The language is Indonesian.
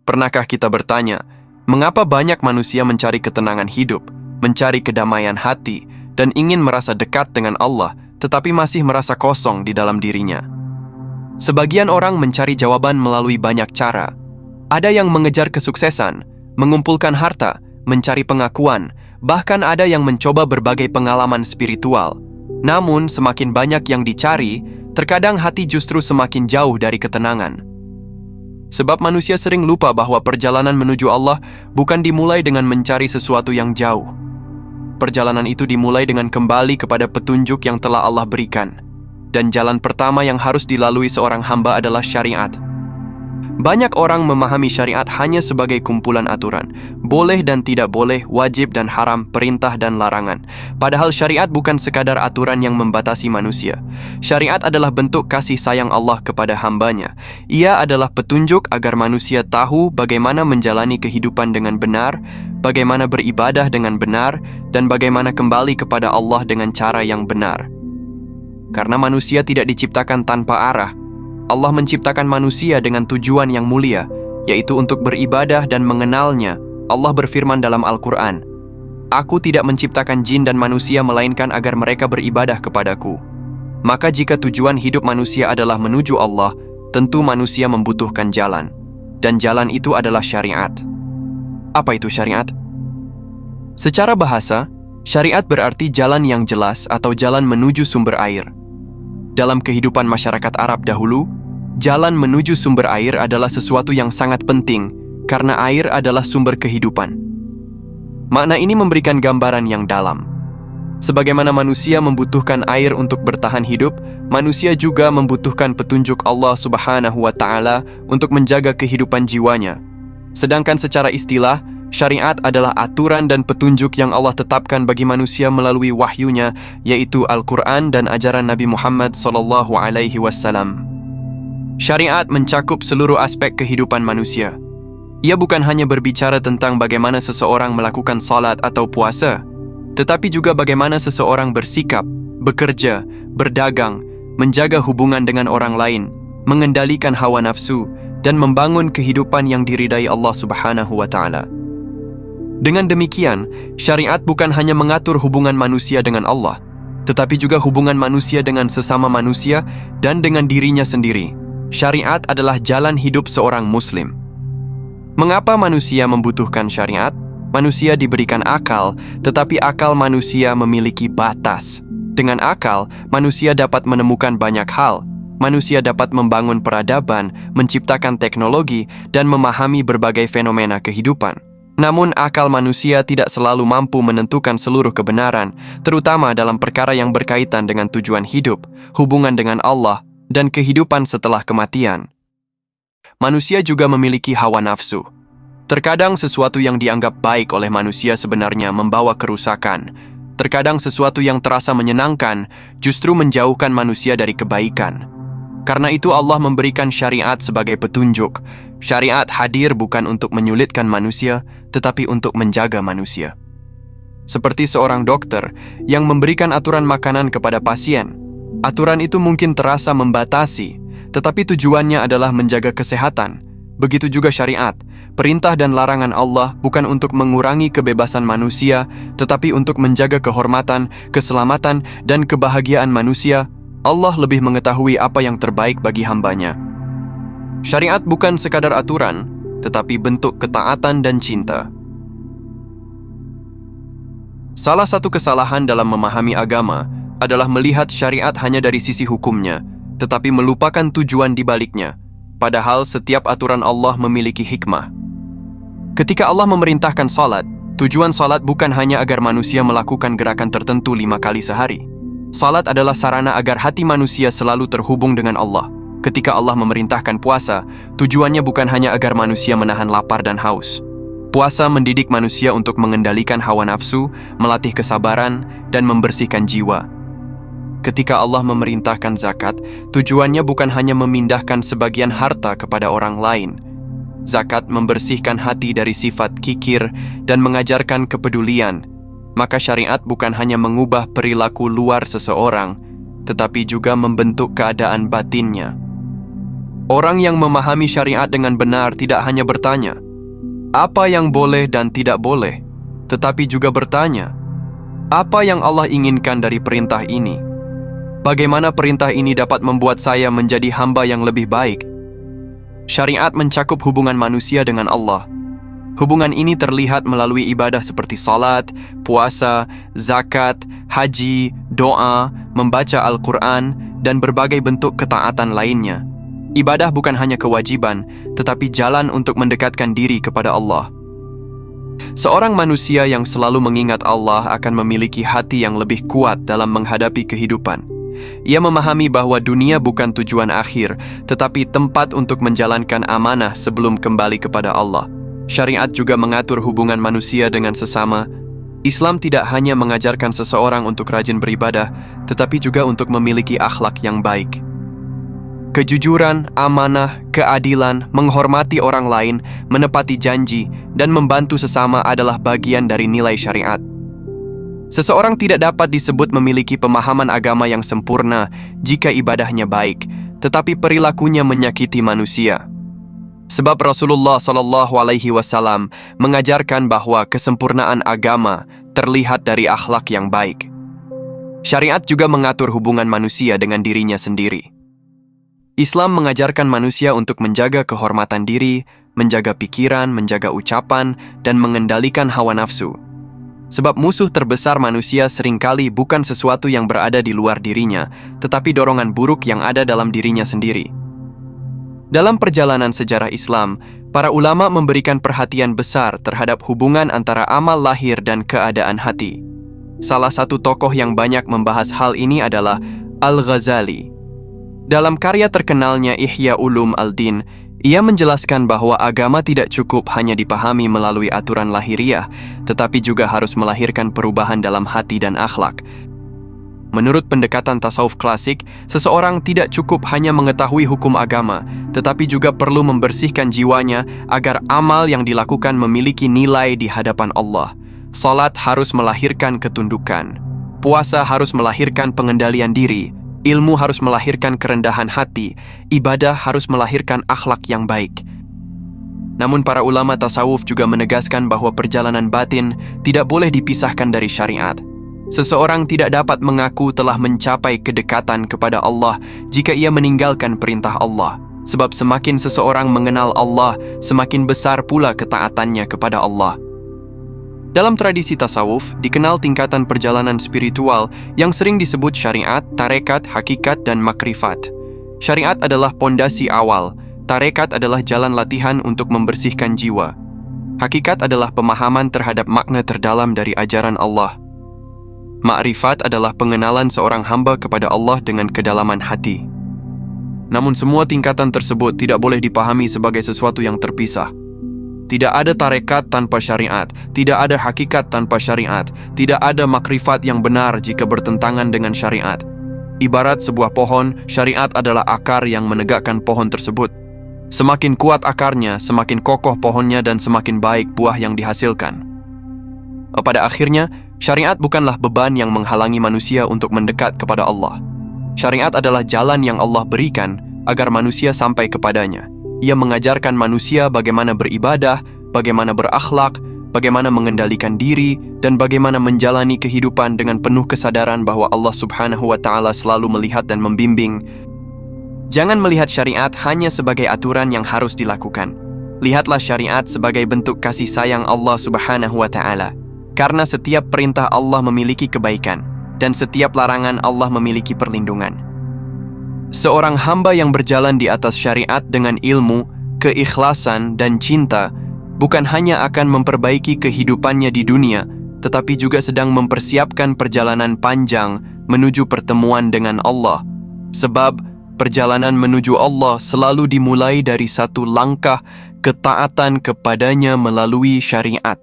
Pernahkah kita bertanya, mengapa banyak manusia mencari ketenangan hidup, mencari kedamaian hati, dan ingin merasa dekat dengan Allah, tetapi masih merasa kosong di dalam dirinya? Sebagian orang mencari jawaban melalui banyak cara. Ada yang mengejar kesuksesan, mengumpulkan harta, mencari pengakuan, bahkan ada yang mencoba berbagai pengalaman spiritual. Namun, semakin banyak yang dicari, terkadang hati justru semakin jauh dari ketenangan. Sebab manusia sering lupa bahwa perjalanan menuju Allah bukan dimulai dengan mencari sesuatu yang jauh. Perjalanan itu dimulai dengan kembali kepada petunjuk yang telah Allah berikan. Dan jalan pertama yang harus dilalui seorang hamba adalah syariat. Banyak orang memahami syariat hanya sebagai kumpulan aturan, boleh dan tidak boleh, wajib dan haram, perintah dan larangan. Padahal syariat bukan sekadar aturan yang membatasi manusia. Syariat adalah bentuk kasih sayang Allah kepada hambanya. Ia adalah petunjuk agar manusia tahu bagaimana menjalani kehidupan dengan benar, bagaimana beribadah dengan benar, dan bagaimana kembali kepada Allah dengan cara yang benar. Karena manusia tidak diciptakan tanpa arah, Allah menciptakan manusia dengan tujuan yang mulia, yaitu untuk beribadah dan mengenalnya. Allah berfirman dalam Al-Quran, "Aku tidak menciptakan jin dan manusia melainkan agar mereka beribadah kepadaku." Maka jika tujuan hidup manusia adalah menuju Allah, tentu manusia membutuhkan jalan. Dan jalan itu adalah syariat. Apa itu syariat? Secara bahasa, syariat berarti jalan yang jelas atau jalan menuju sumber air. Dalam kehidupan masyarakat Arab dahulu, jalan menuju sumber air adalah sesuatu yang sangat penting karena air adalah sumber kehidupan. Makna ini memberikan gambaran yang dalam. Sebagaimana manusia membutuhkan air untuk bertahan hidup, manusia juga membutuhkan petunjuk Allah Subhanahu wa Ta'ala untuk menjaga kehidupan jiwanya. Sedangkan secara istilah, syariat adalah aturan dan petunjuk yang Allah tetapkan bagi manusia melalui wahyunya, yaitu Al-Quran dan ajaran Nabi Muhammad SAW. Syariat mencakup seluruh aspek kehidupan manusia. Ia bukan hanya berbicara tentang bagaimana seseorang melakukan salat atau puasa, tetapi juga bagaimana seseorang bersikap, bekerja, berdagang, menjaga hubungan dengan orang lain, mengendalikan hawa nafsu, dan membangun kehidupan yang diridai Allah Subhanahu wa Ta'ala. Dengan demikian, syariat bukan hanya mengatur hubungan manusia dengan Allah, tetapi juga hubungan manusia dengan sesama manusia dan dengan dirinya sendiri. Syariat adalah jalan hidup seorang Muslim. Mengapa manusia membutuhkan syariat? Manusia diberikan akal, tetapi akal manusia memiliki batas. Dengan akal, manusia dapat menemukan banyak hal. Manusia dapat membangun peradaban, menciptakan teknologi, dan memahami berbagai fenomena kehidupan. Namun akal manusia tidak selalu mampu menentukan seluruh kebenaran, terutama dalam perkara yang berkaitan dengan tujuan hidup, hubungan dengan Allah, dan kehidupan setelah kematian. Manusia juga memiliki hawa nafsu. Terkadang sesuatu yang dianggap baik oleh manusia sebenarnya membawa kerusakan. Terkadang sesuatu yang terasa menyenangkan justru menjauhkan manusia dari kebaikan. Karena itu Allah memberikan syariat sebagai petunjuk. Syariat hadir bukan untuk menyulitkan manusia, tetapi untuk menjaga manusia. Seperti seorang dokter yang memberikan aturan makanan kepada pasien. Aturan itu mungkin terasa membatasi, tetapi tujuannya adalah menjaga kesehatan. Begitu juga syariat, perintah dan larangan Allah bukan untuk mengurangi kebebasan manusia, tetapi untuk menjaga kehormatan, keselamatan, dan kebahagiaan manusia. Allah lebih mengetahui apa yang terbaik bagi hambanya. Syariat bukan sekadar aturan, tetapi bentuk ketaatan dan cinta. Salah satu kesalahan dalam memahami agama adalah melihat syariat hanya dari sisi hukumnya, tetapi melupakan tujuan di baliknya. Padahal setiap aturan Allah memiliki hikmah. Ketika Allah memerintahkan salat, tujuan salat bukan hanya agar manusia melakukan gerakan tertentu 5 kali sehari. Salat adalah sarana agar hati manusia selalu terhubung dengan Allah. Ketika Allah memerintahkan puasa, tujuannya bukan hanya agar manusia menahan lapar dan haus. Puasa mendidik manusia untuk mengendalikan hawa nafsu, melatih kesabaran, dan membersihkan jiwa. Ketika Allah memerintahkan zakat, tujuannya bukan hanya memindahkan sebagian harta kepada orang lain. Zakat membersihkan hati dari sifat kikir dan mengajarkan kepedulian. Maka syariat bukan hanya mengubah perilaku luar seseorang, tetapi juga membentuk keadaan batinnya. Orang yang memahami syariat dengan benar tidak hanya bertanya, apa yang boleh dan tidak boleh, tetapi juga bertanya, apa yang Allah inginkan dari perintah ini? Bagaimana perintah ini dapat membuat saya menjadi hamba yang lebih baik? Syariat mencakup hubungan manusia dengan Allah. Hubungan ini terlihat melalui ibadah seperti salat, puasa, zakat, haji, doa, membaca Al-Quran, dan berbagai bentuk ketaatan lainnya. Ibadah bukan hanya kewajiban, tetapi jalan untuk mendekatkan diri kepada Allah. Seorang manusia yang selalu mengingat Allah akan memiliki hati yang lebih kuat dalam menghadapi kehidupan. Ia memahami bahwa dunia bukan tujuan akhir, tetapi tempat untuk menjalankan amanah sebelum kembali kepada Allah. Syariat juga mengatur hubungan manusia dengan sesama. Islam tidak hanya mengajarkan seseorang untuk rajin beribadah, tetapi juga untuk memiliki akhlak yang baik. Kejujuran, amanah, keadilan, menghormati orang lain, menepati janji, dan membantu sesama adalah bagian dari nilai syariat. Seseorang tidak dapat disebut memiliki pemahaman agama yang sempurna jika ibadahnya baik, tetapi perilakunya menyakiti manusia. Sebab Rasulullah SAW mengajarkan bahwa kesempurnaan agama terlihat dari akhlak yang baik. Syariat juga mengatur hubungan manusia dengan dirinya sendiri. Islam mengajarkan manusia untuk menjaga kehormatan diri, menjaga pikiran, menjaga ucapan, dan mengendalikan hawa nafsu. Sebab musuh terbesar manusia seringkali bukan sesuatu yang berada di luar dirinya, tetapi dorongan buruk yang ada dalam dirinya sendiri. Dalam perjalanan sejarah Islam, para ulama memberikan perhatian besar terhadap hubungan antara amal lahir dan keadaan hati. Salah satu tokoh yang banyak membahas hal ini adalah Al-Ghazali. Dalam karya terkenalnya Ihya Ulum Al-Din, ia menjelaskan bahwa agama tidak cukup hanya dipahami melalui aturan lahiriah, tetapi juga harus melahirkan perubahan dalam hati dan akhlak. Menurut pendekatan tasawuf klasik, seseorang tidak cukup hanya mengetahui hukum agama, tetapi juga perlu membersihkan jiwanya agar amal yang dilakukan memiliki nilai di hadapan Allah. Salat harus melahirkan ketundukan. Puasa harus melahirkan pengendalian diri. Ilmu harus melahirkan kerendahan hati, ibadah harus melahirkan akhlak yang baik. Namun para ulama tasawuf juga menegaskan bahwa perjalanan batin tidak boleh dipisahkan dari syariat. Seseorang tidak dapat mengaku telah mencapai kedekatan kepada Allah jika ia meninggalkan perintah Allah. Sebab semakin seseorang mengenal Allah, semakin besar pula ketaatannya kepada Allah. Dalam tradisi tasawuf, dikenal tingkatan perjalanan spiritual yang sering disebut syariat, tarekat, hakikat, dan makrifat. Syariat adalah pondasi awal, tarekat adalah jalan latihan untuk membersihkan jiwa. Hakikat adalah pemahaman terhadap makna terdalam dari ajaran Allah. Makrifat adalah pengenalan seorang hamba kepada Allah dengan kedalaman hati. Namun semua tingkatan tersebut tidak boleh dipahami sebagai sesuatu yang terpisah. Tidak ada tarekat tanpa syariat, tidak ada hakikat tanpa syariat, tidak ada makrifat yang benar jika bertentangan dengan syariat. Ibarat sebuah pohon, syariat adalah akar yang menegakkan pohon tersebut. Semakin kuat akarnya, semakin kokoh pohonnya dan semakin baik buah yang dihasilkan. Pada akhirnya, syariat bukanlah beban yang menghalangi manusia untuk mendekat kepada Allah. Syariat adalah jalan yang Allah berikan agar manusia sampai kepadanya. Ia mengajarkan manusia bagaimana beribadah, bagaimana berakhlak, bagaimana mengendalikan diri, dan bagaimana menjalani kehidupan dengan penuh kesadaran bahwa Allah Subhanahu wa Ta'ala selalu melihat dan membimbing. Jangan melihat syariat hanya sebagai aturan yang harus dilakukan. Lihatlah syariat sebagai bentuk kasih sayang Allah Subhanahu wa Ta'ala. Karena setiap perintah Allah memiliki kebaikan, dan setiap larangan Allah memiliki perlindungan. Seorang hamba yang berjalan di atas syariat dengan ilmu, keikhlasan, dan cinta bukan hanya akan memperbaiki kehidupannya di dunia, tetapi juga sedang mempersiapkan perjalanan panjang menuju pertemuan dengan Allah. Sebab perjalanan menuju Allah selalu dimulai dari satu langkah ketaatan kepadanya melalui syariat.